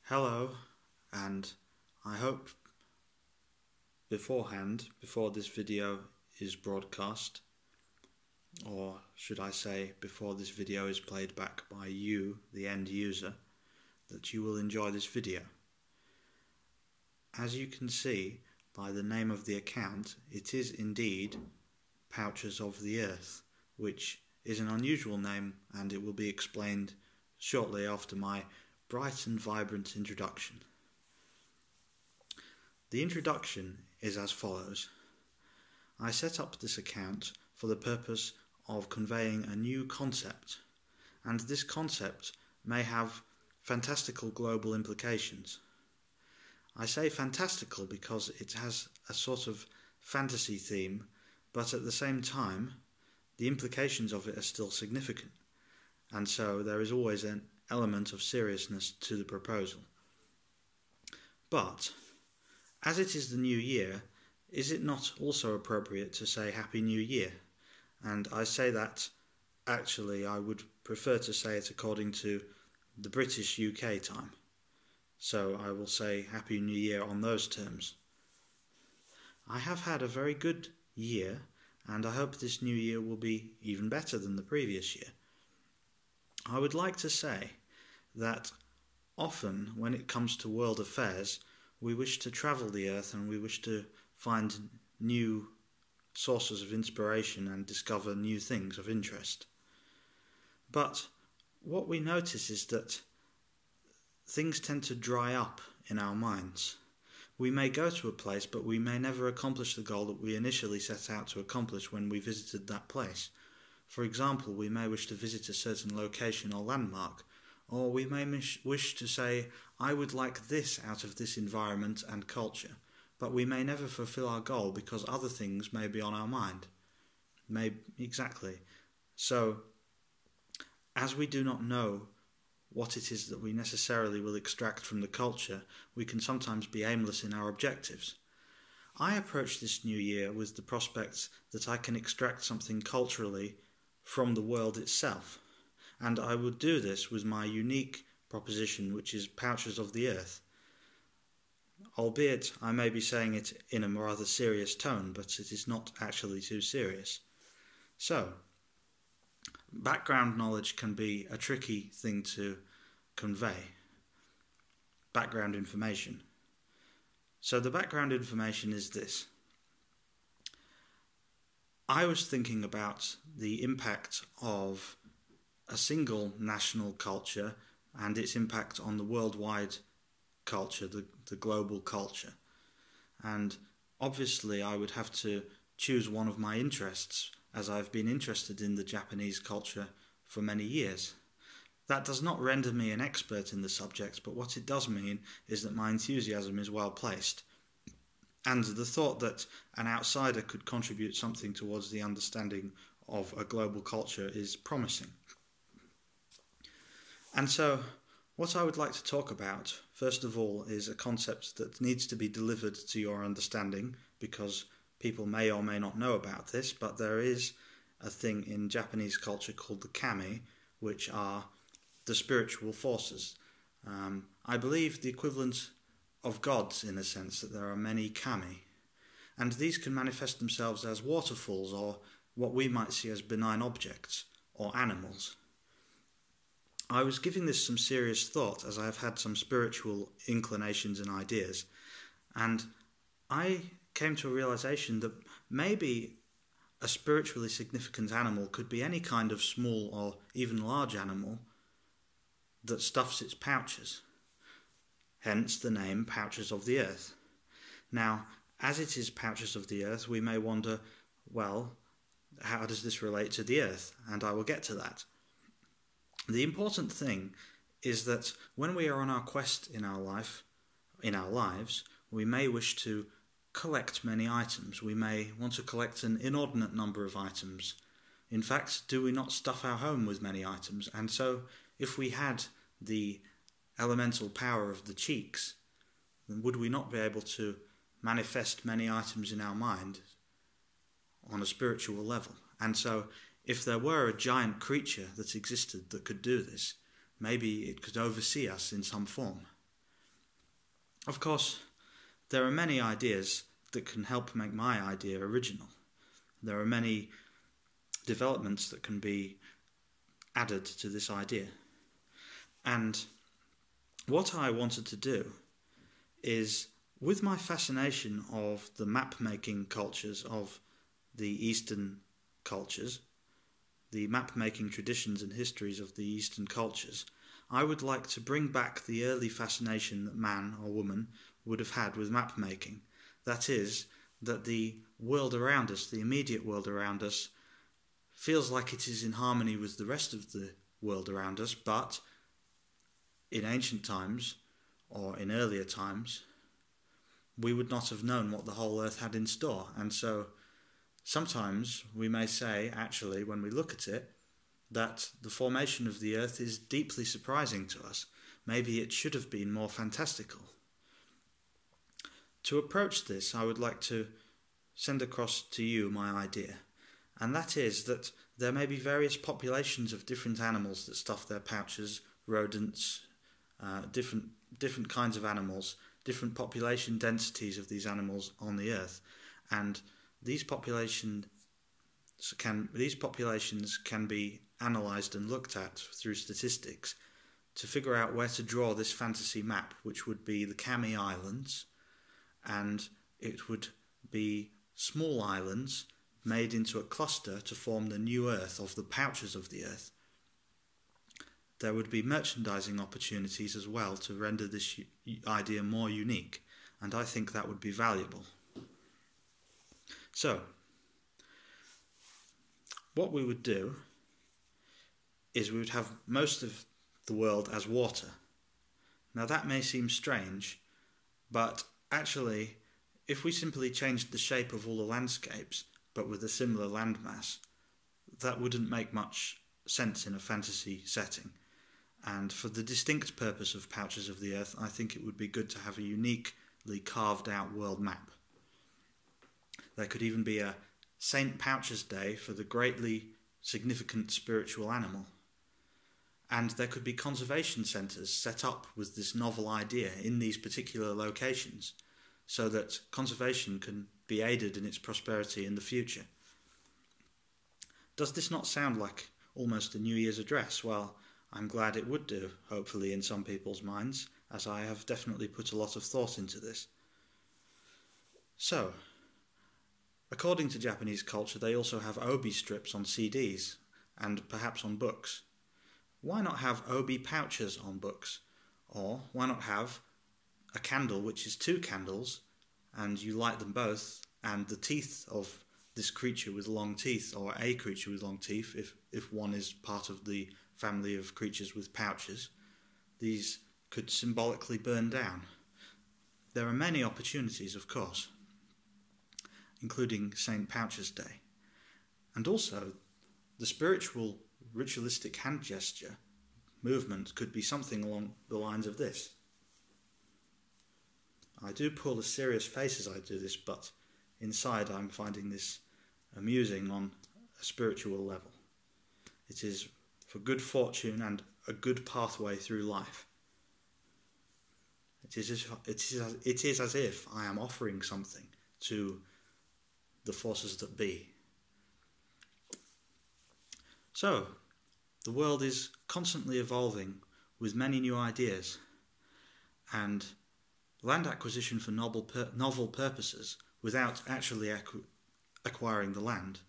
Hello, and I hope beforehand, before this video is broadcast, or should I say before this video is played back by you, the end user, that you will enjoy this video. As you can see by the name of the account, it is indeed Pouches of the Earth, which is an unusual name, and it will be explained shortly after my bright and vibrant introduction. The introduction is as follows. I set up this account for the purpose of conveying a new concept, and this concept may have fantastical global implications. I say fantastical because it has a sort of fantasy theme, but at the same time the implications of it are still significant, and so there is always an element of seriousness to the proposal. But, as it is the new year, is it not also appropriate to say Happy New Year? And I say that, actually, I would prefer to say it according to the British UK time. So I will say Happy New Year on those terms. I have had a very good year, and I hope this new year will be even better than the previous year. I would like to say that often when it comes to world affairs, we wish to travel the earth and we wish to find new sources of inspiration and discover new things of interest. But what we notice is that things tend to dry up in our minds. We may go to a place, but we may never accomplish the goal that we initially set out to accomplish when we visited that place. For example, we may wish to visit a certain location or landmark, or we may wish to say, I would like this out of this environment and culture, but we may never fulfill our goal because other things may be on our mind. Exactly. So, as we do not know what it is that we necessarily will extract from the culture, we can sometimes be aimless in our objectives. I approach this new year with the prospect that I can extract something culturally from the world itself, and I would do this with my unique proposition, which is Pouches of the Earth. Albeit I may be saying it in a rather serious tone, but it is not actually too serious. So, background knowledge can be a tricky thing to convey. Background information. So the background information is this. I was thinking about the impact of a single national culture and its impact on the worldwide culture, the global culture. And obviously I would have to choose one of my interests, as I've been interested in the Japanese culture for many years. That does not render me an expert in the subject, but what it does mean is that my enthusiasm is well placed. And the thought that an outsider could contribute something towards the understanding of a global culture is promising. And so, what I would like to talk about, first of all, is a concept that needs to be delivered to your understanding, because people may or may not know about this, but there is a thing in Japanese culture called the kami, which are the spiritual forces. I believe the equivalent of gods, in a sense, that there are many kami, and these can manifest themselves as waterfalls or what we might see as benign objects or animals. I was giving this some serious thought as I have had some spiritual inclinations and ideas, and I came to a realization that maybe a spiritually significant animal could be any kind of small or even large animal that stuffs its pouches. Hence the name Pouches of the Earth. Now, as it is Pouches of the Earth, we may wonder, well, how does this relate to the Earth? And I will get to that. The important thing is that when we are on our quest in our lives, we may wish to collect many items. We may want to collect an inordinate number of items. In fact, do we not stuff our home with many items? And so, if we had the elemental power of the cheeks, then would we not be able to manifest many items in our mind on a spiritual level? And so, if there were a giant creature that existed that could do this, maybe it could oversee us in some form. Of course, there are many ideas that can help make my idea original. There are many developments that can be added to this idea. And what I wanted to do is, with my fascination of the map-making cultures of the Eastern cultures, the map-making traditions and histories of the Eastern cultures, I would like to bring back the early fascination that man or woman would have had with map-making. That is, that the world around us, the immediate world around us, feels like it is in harmony with the rest of the world around us, but in ancient times, or in earlier times, we would not have known what the whole earth had in store. And so sometimes we may say, actually, when we look at it, that the formation of the earth is deeply surprising to us. Maybe it should have been more fantastical. To approach this, I would like to send across to you my idea, and that is that there may be various populations of different animals that stuff their pouches, rodents, different kinds of animals, different population densities of these animals on the earth, and these populations can be analysed and looked at through statistics to figure out where to draw this fantasy map, which would be the Kami Islands, and it would be small islands made into a cluster to form the new Earth of the pouches of the Earth. There would be merchandising opportunities as well to render this idea more unique, and I think that would be valuable. So, what we would do is we would have most of the world as water. Now that may seem strange, but actually, if we simply changed the shape of all the landscapes, but with a similar landmass, that wouldn't make much sense in a fantasy setting. And for the distinct purpose of Pouches of the Earth, I think it would be good to have a uniquely carved out world map. There could even be a St. Pouches Day for the greatly significant spiritual animal. And there could be conservation centres set up with this novel idea in these particular locations, so that conservation can be aided in its prosperity in the future. Does this not sound like almost a New Year's address? Well, I'm glad it would do, hopefully in some people's minds, as I have definitely put a lot of thought into this. So, according to Japanese culture, they also have obi strips on CDs, and perhaps on books. Why not have obi pouches on books? Or why not have a candle which is two candles, and you light them both, and the teeth of this creature with long teeth, or a creature with long teeth, if one is part of the family of creatures with pouches, these could symbolically burn down. There are many opportunities, of course, including St. Pouches Day. And also, the spiritual ritualistic hand gesture movement could be something along the lines of this. I do pull a serious face as I do this, but inside I'm finding this amusing on a spiritual level. It is for good fortune and a good pathway through life. It is as if I am offering something to the forces that be. So, the world is constantly evolving with many new ideas, and land acquisition for novel purposes without actually acquiring the land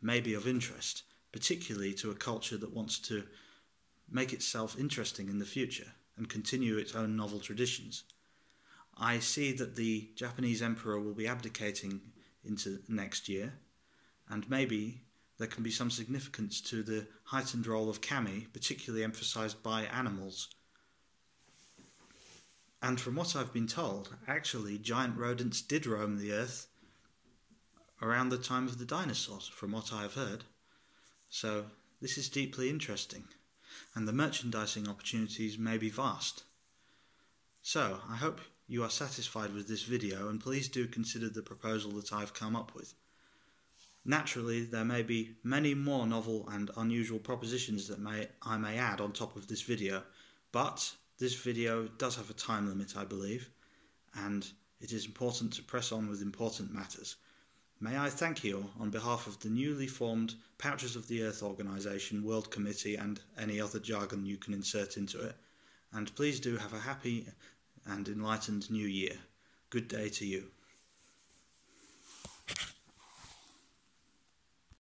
may be of interest, particularly to a culture that wants to make itself interesting in the future and continue its own novel traditions. I see that the Japanese emperor will be abdicating into next year, and maybe there can be some significance to the heightened role of kami, particularly emphasised by animals. And from what I've been told, actually giant rodents did roam the earth around the time of the dinosaurs, from what I've heard. So this is deeply interesting, and the merchandising opportunities may be vast. So I hope you are satisfied with this video, and please do consider the proposal that I've come up with. Naturally, there may be many more novel and unusual propositions that I may add on top of this video, but this video does have a time limit, I believe, and it is important to press on with important matters. May I thank you on behalf of the newly formed Pouches of the Earth organisation, World Committee, and any other jargon you can insert into it. And please do have a happy and enlightened new year. Good day to you.